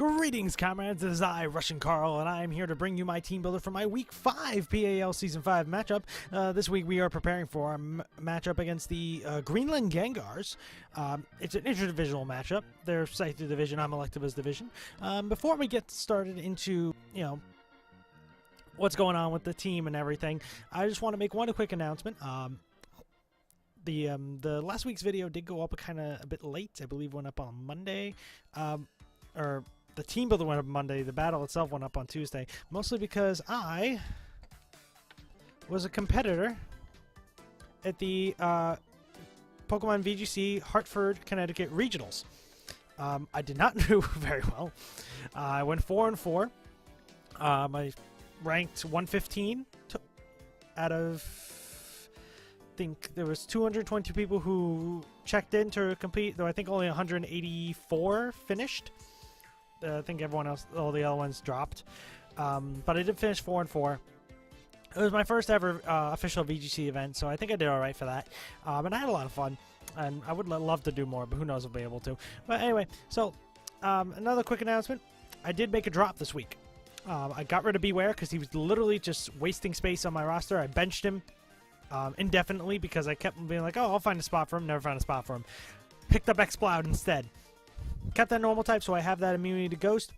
Greetings, comrades. This is I, RussianCarl, and I am here to bring you my team builder for my Week 5 PAL Season 5 matchup. This week we are preparing for our matchup against the Greenland Gengars. It's an interdivisional matchup. They're Scythe Division, I'm Electiva's Division. Before we get started into, what's going on with the team and everything, I just want to make one quick announcement. The last week's video did go up kind of a bit late. I believe went up on Monday. The team builder went up Monday. The battle itself went up on Tuesday. Mostly because I was a competitor at the Pokemon VGC Hartford, Connecticut Regionals. I did not do very well. I went 4-4. I ranked 115 out of, I think there was 220 people who checked in to compete, though I think only 184 finished. I think everyone else, all the other ones dropped. But I did finish 4-4. It was my first ever official VGC event, so I think I did alright for that. And I had a lot of fun. And I would love to do more, but who knows if I'll be able to. But anyway, so another quick announcement. I did make a drop this week. I got rid of Beware because he was literally just wasting space on my roster. I benched him indefinitely because I kept being like, oh, I'll find a spot for him. Never found a spot for him. Picked up Exploud instead. Kept that normal type, so I have that immunity to Ghost.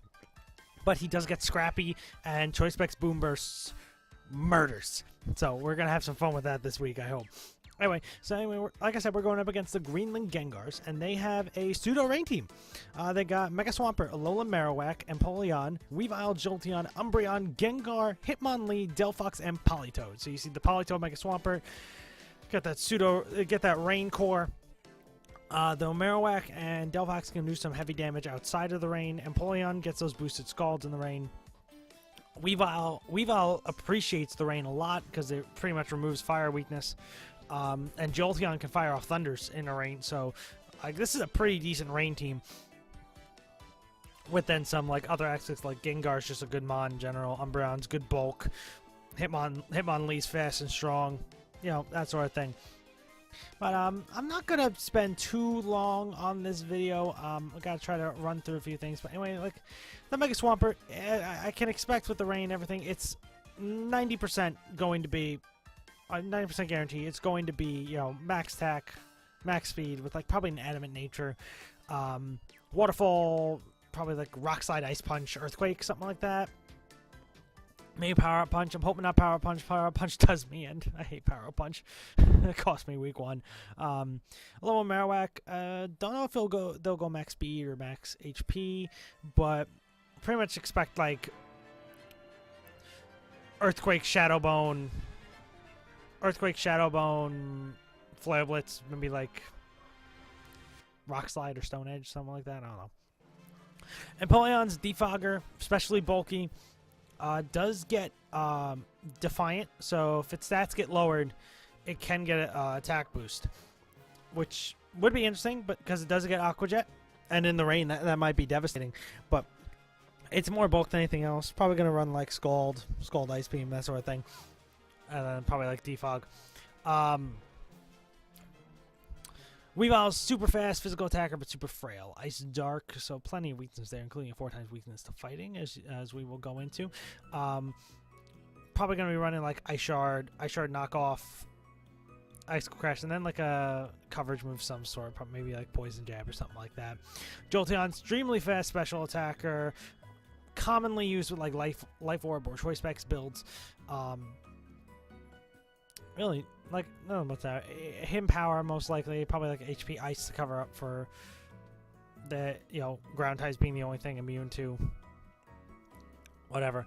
But he does get scrappy, and Choice Specs Boom Bursts murders. So we're going to have some fun with that this week, I hope. Anyway, like I said, we're going up against the Greenland Gengars, and they have a pseudo-rain team. They got Mega Swampert, Alola Marowak, Empoleon, Weavile, Jolteon, Umbreon, Gengar, Hitmonlee, Delphox, and Politoed. So you see the Politoed, Mega Swampert, get that rain core. The Marowak and Delphox can do some heavy damage outside of the rain. Empoleon gets those boosted Scalds in the rain. Weavile appreciates the rain a lot because it pretty much removes fire weakness. And Jolteon can fire off Thunders in the rain, so this is a pretty decent rain team. With then some other aspects like Gengar's just a good mon in general, Umbreon's good bulk, Hitmonlee's fast and strong, that sort of thing. But I'm not gonna spend too long on this video. I gotta try to run through a few things. But anyway, the Mega Swampert, I can expect with the rain and everything, it's 90% going to be. 90% guarantee it's going to be, max attack, max speed with probably an adamant nature. Waterfall, probably Rock Slide, Ice Punch, Earthquake, something like that. Maybe Power Up Punch. I'm hoping not Power Up Punch. Power Up Punch does me in. I hate Power Up Punch. It cost me week 1. A little Marowak. Don't know if they'll go max speed or max HP, but pretty much expect Earthquake, Shadow Bone, Flare Blitz, maybe Rock Slide or Stone Edge, something like that. I don't know. Empoleon's Defogger, especially bulky, does get Defiant, so if its stats get lowered, it can get an attack boost, which would be interesting, but because it does get Aqua Jet, and in the rain, that might be devastating. But it's more bulk than anything else. Probably going to run Scald Ice Beam, that sort of thing. And then probably Defog. Weavile's super fast, physical attacker, but super frail. Ice Dark, so plenty of weakness there, including a 4x weakness to fighting, as we will go into. Probably going to be running Ice Shard knockoff, Ice Crash, and then a coverage move of some sort, maybe Poison Jab or something like that. Jolteon, extremely fast special attacker, commonly used with Life Orb or Choice Specs builds. Really, no, what's that? Him power, most likely. Probably HP Ice to cover up for the, ground types being the only thing immune to. Whatever.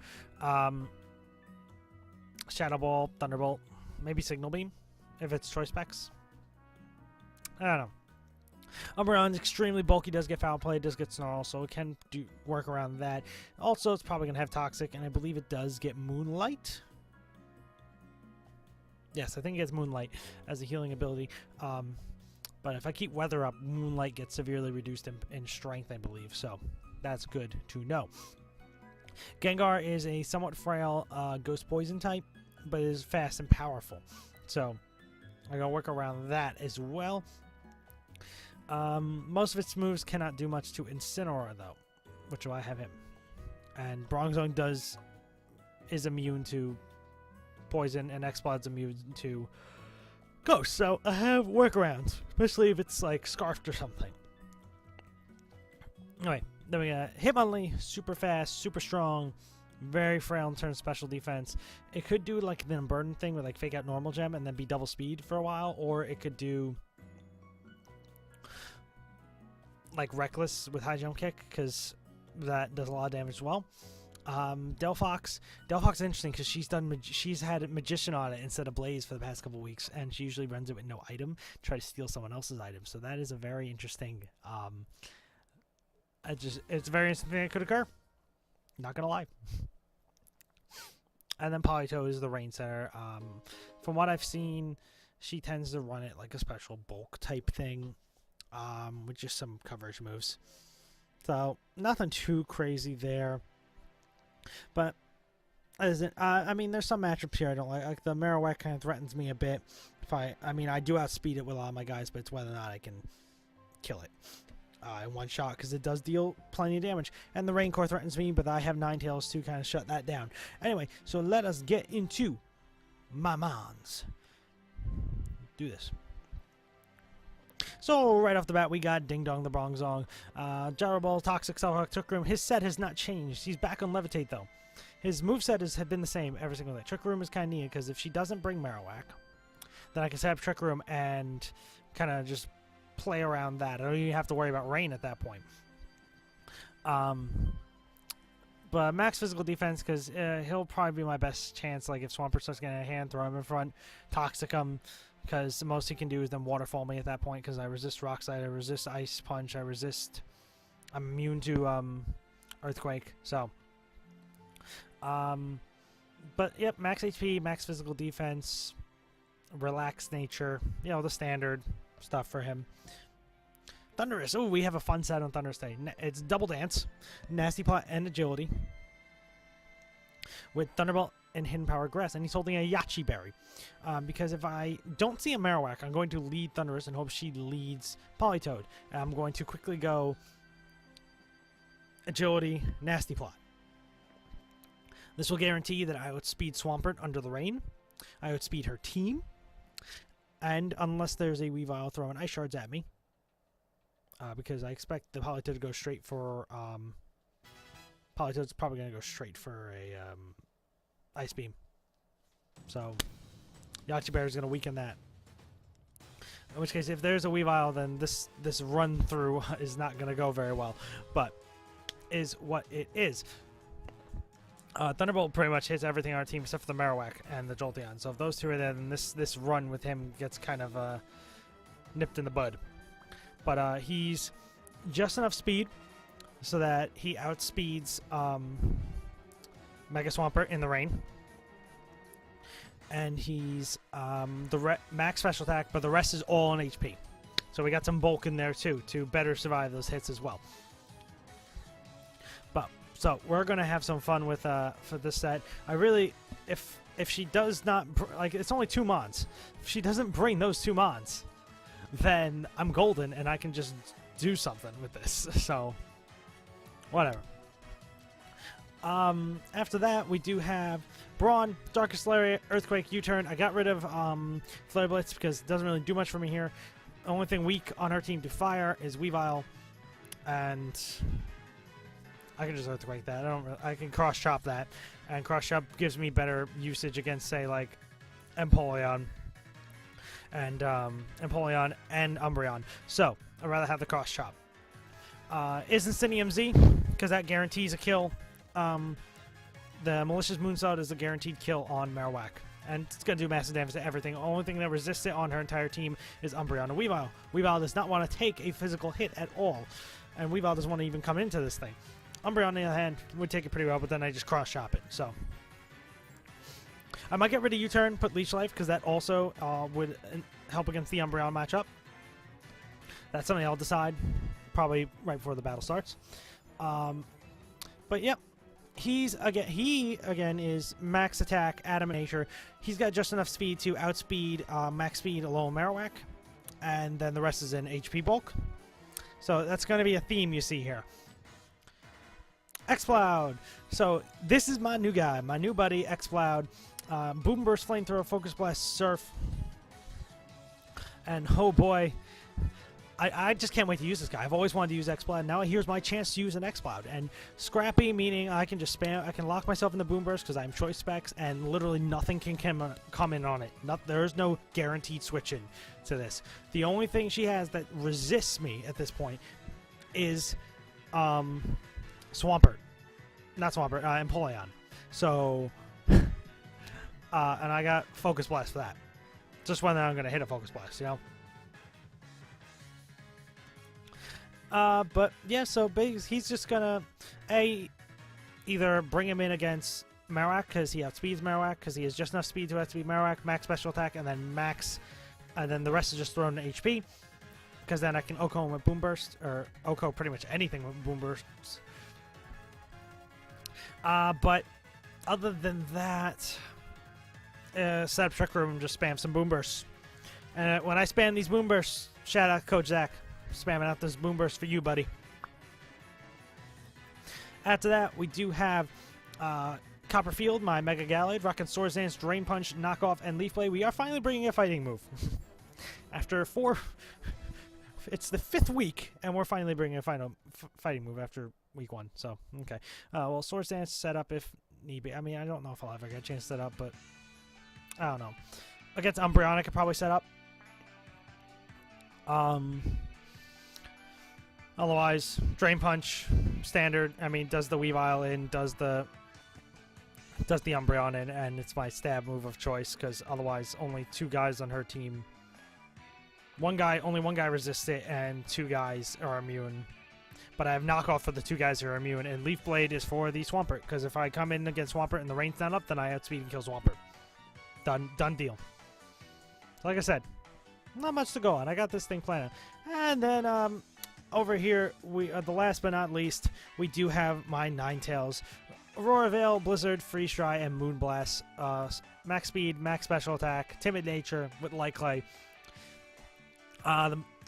Shadow Ball, Thunderbolt, maybe Signal Beam, if it's Choice Specs. I don't know. Umbreon's extremely bulky, does get Foul Play, does get Snarl, so it can work around that. Also, it's probably going to have Toxic, and I believe it does get Moonlight. Yes, I think it gets Moonlight as a healing ability. But if I keep Weather up, Moonlight gets severely reduced in strength, I believe. So that's good to know. Gengar is a somewhat frail Ghost Poison type, but is fast and powerful. So I'm going to work around that as well. Most of its moves cannot do much to Incineroar, though. which do I have him? And Bronzong is immune to poison, and X-Blood's immune to ghost. So I have workarounds, especially if it's like scarfed or something. Anyway, then we got Hitmonlee, super fast, super strong, very frail in terms of special defense. It could do like the Unburden thing, where like fake out normal gem and then be double speed for a while, or it could do like Reckless with high jump kick, because that does a lot of damage as well. Delphox is interesting because she's had Magician on it instead of Blaze for the past couple weeks, and she usually runs it with no item, try to steal someone else's item. So that is a very interesting. It's a very interesting thing that could occur. Not gonna lie. And then Politoed is the Rain Center. From what I've seen, she tends to run it like a special bulk type thing, with just some coverage moves. So nothing too crazy there. But I mean, there's some matchups here I don't like. Like the Marowak kind of threatens me a bit. I mean, I do outspeed it with a lot of my guys, but it's whether or not I can kill it in one shot, because it does deal plenty of damage. And the Raincore threatens me, but I have Ninetales to kind of shut that down. Anyway, so let us get into my mons. Do this. So right off the bat, we got Ding Dong the Bronzong. Gyro Ball, Toxic, Self-Hawk, Trick Room. His set has not changed. He's back on Levitate, though. His moveset has been the same every single day. Trick Room is kind of neat, because if she doesn't bring Marowak, then I can set up Trick Room and kind of just play around that. I don't even have to worry about Rain at that point. But max physical defense, because he'll probably be my best chance. Like if Swampert starts getting a hand, throw him in front, Toxic him, because the most he can do is then waterfall me at that point, because I resist Rock Slide, I resist Ice Punch, I'm immune to Earthquake. So, but yep, max HP, max physical defense, relaxed nature, you know, the standard stuff for him. Thunderous. Oh, we have a fun set on Thunderous today. It's Double Dance, Nasty Plot, and Agility with Thunderbolt and Hidden Power Grass, and he's holding a Yachi Berry. Because if I don't see a Marowak, I'm going to lead Thunderous and hope she leads Politoed. And I'm going to quickly go Agility, Nasty Plot. This will guarantee that I outspeed Swampert under the rain. I outspeed her team. And unless there's a Weavile throwing Ice Shards at me, because I expect the Politoed to go straight for... Politoed's probably going to go straight for a Ice Beam. So, Yachi Bear is going to weaken that. In which case, if there's a Weavile, then this run-through is not going to go very well. But, is what it is. Thunderbolt pretty much hits everything on our team except for the Marowak and the Jolteon. So if those two are there, then this run with him gets kind of nipped in the bud. But he's just enough speed so that he outspeeds Mega Swampert in the rain. And he's max special attack, but the rest is all on HP. So we got some bulk in there too to better survive those hits as well. So we're gonna have some fun with for this set. I really, if she does not like, it's only 2 mons. If she doesn't bring those 2 mons, then I'm golden and I can just do something with this. So whatever. After that, we do have Brawn, Darkest Lariat, Earthquake, U-Turn. I got rid of Flare Blitz because it doesn't really do much for me here. The only thing weak on her team to fire is Weavile, and I can just Earthquake that. I can cross chop that, and cross chop gives me better usage against, say, like Empoleon and Umbreon. So I'd rather have the cross chop. Is Instinium Z, because that guarantees a kill. The Malicious Moonsault is a guaranteed kill on Marowak, and it's going to do massive damage to everything. The only thing that resists it on her entire team is Umbreon and Weavile. Weavile does not want to take a physical hit at all, and Weavile doesn't want to even come into this thing. Umbreon, on the other hand, would take it pretty well, but then I just cross-chop it, so. I might get rid of U-Turn, put Leech Life, because that also would help against the Umbreon matchup. That's something I'll decide probably right before the battle starts. But, yep. He again is max attack, Adamant Nature. He's got just enough speed to outspeed max speed alone Marowak, and then the rest is in HP bulk. So that's going to be a theme you see here. X-Cloud. So this is my new guy, my new buddy, X-Cloud. Boom Burst, Flamethrower, Focus Blast, Surf. And oh boy, I just can't wait to use this guy. I've always wanted to use X-Cloud. Now here's my chance to use an X-Cloud. And Scrappy, meaning I can just spam, I can lock myself in the Boom Burst because I'm choice specs, and literally nothing can come in on it. There's no guaranteed switch in to this. The only thing she has that resists me at this point is Swampert. Not Swampert, Empoleon. So, and I got Focus Blast for that. Just when I'm going to hit a Focus Blast, you know? But yeah, so he's just gonna either bring him in against Marowak because he outspeeds Marowak because he has just enough speed to outspeed Marowak, max special attack, and then the rest is just thrown in HP because then I can OHKO him with Boom Burst, or OHKO pretty much anything with Boom Bursts. But other than that, set up Trick Room and just spam some Boom Bursts. And when I spam these Boom Bursts, shout out Coach Zach. Spamming out this Boom Burst for you, buddy. After that, we do have Copperfield, my Mega Gallade, rocking Swords Dance, Drain Punch, Knockoff, and Leaf Blade. We are finally bringing a fighting move. After it's the 5th week, and we're finally bringing a fighting move after week 1. So, okay. Well, Swords Dance set up if need be. I mean, I don't know if I'll ever get a chance to set up, but I don't know. Against Umbreon, I could probably set up. Otherwise, Drain Punch, standard. I mean, does the Weavile in, does the Umbreon in, and it's my stab move of choice, because otherwise only 2 guys on her team. Only one guy resists it, and 2 guys are immune. But I have knockoff for the 2 guys who are immune, and Leaf Blade is for the Swampert, because if I come in against Swampert and the rain's not up, then I outspeed and kill Swampert. Done deal. Like I said, not much to go on. I got this thing planned. And then, over here, the last but not least, we do have my Ninetales. Aurora Veil, Blizzard, Freeze Dry, and Moonblast. Max speed, max special attack, timid nature with Light Clay.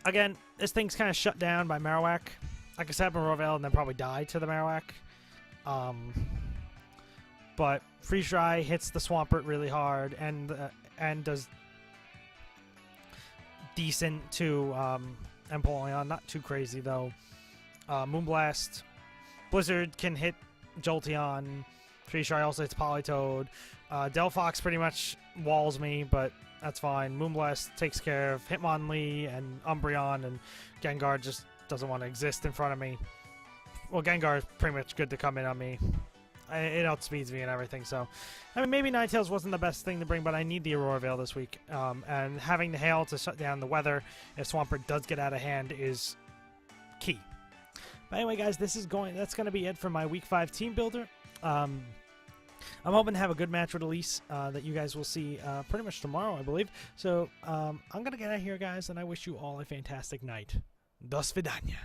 Again, this thing's kind of shut down by Marowak. I could set up Aurora Veil and then probably die to the Marowak. But Freeze Dry hits the Swampert really hard and does decent to Empoleon, not too crazy though. Moonblast, Blizzard can hit Jolteon. Freeze Dry also hits Politoed. Delphox pretty much walls me, but that's fine. Moonblast takes care of Hitmonlee and Umbreon, and Gengar just doesn't want to exist in front of me. Well, Gengar is pretty much good to come in on me. It outspeeds me and everything, so... I mean, maybe Ninetales wasn't the best thing to bring, but I need the Aurora Veil this week. And having the hail to shut down the weather if Swampert does get out of hand is key. But anyway, guys, that's going to be it for my Week 5 team builder. I'm hoping to have a good match with Elise that you guys will see pretty much tomorrow, I believe. So I'm going to get out of here, guys, and I wish you all a fantastic night. Do svidaniya.